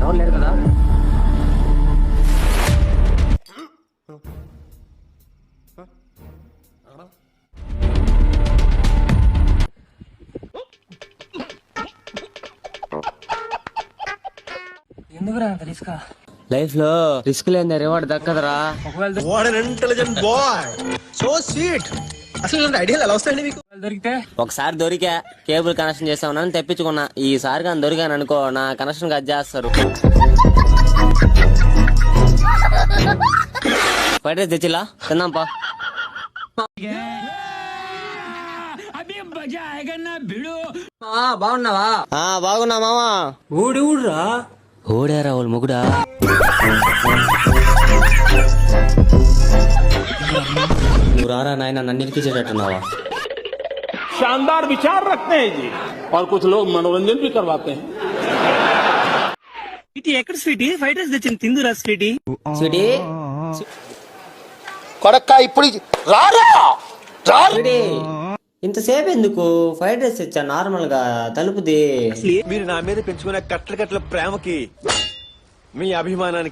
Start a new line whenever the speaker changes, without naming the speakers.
ఎవరు లేరు కదా? ఎందుకురా అంత రిస్క్?
లైఫ్ లో రిస్క్ లేని రివార్డ్ దక్కదరా.
దొరికితే
ఒకసారి దొరికా, కేబుల్ కనెక్షన్ చేస్తామని తెప్పించుకున్నా. ఈసారి కానీ దొరికాను అనుకో, నా కనెక్షన్ కట్ చేస్తారు. ఫ్రైడ్ రైస్ తెచ్చిలా తిందాంపా.
బాగున్నావా?
బాగున్నా మామా.
ఊడి ఊడురా.
ఓడారా వాళ్ళు మొగుడా. నువ్వు రారా నాయన, నన్ను ఇరికించేటట్టున్నావా?
शानदार विचार रखते हैं जी और कुछ लोग मनोरंजन भी करवाते हैं।
స్వీటీ ఎక్కడ స్వీటీ? ఫ్రైడ్ రైస్ తెచ్చింది తిందురా స్వీటీ.
స్వీటీ
కొడక్క ఇప్పుడు
స్వీటీ ఇంతసేపు ఎందుకు? ఫ్రైడ్ రైస్ తెచ్చా నార్మల్ గా, తలుపుది.
మీరు నా మీద పెంచుకున్న కట్ల కట్ల ప్రేమకి, మీ అభిమానానికి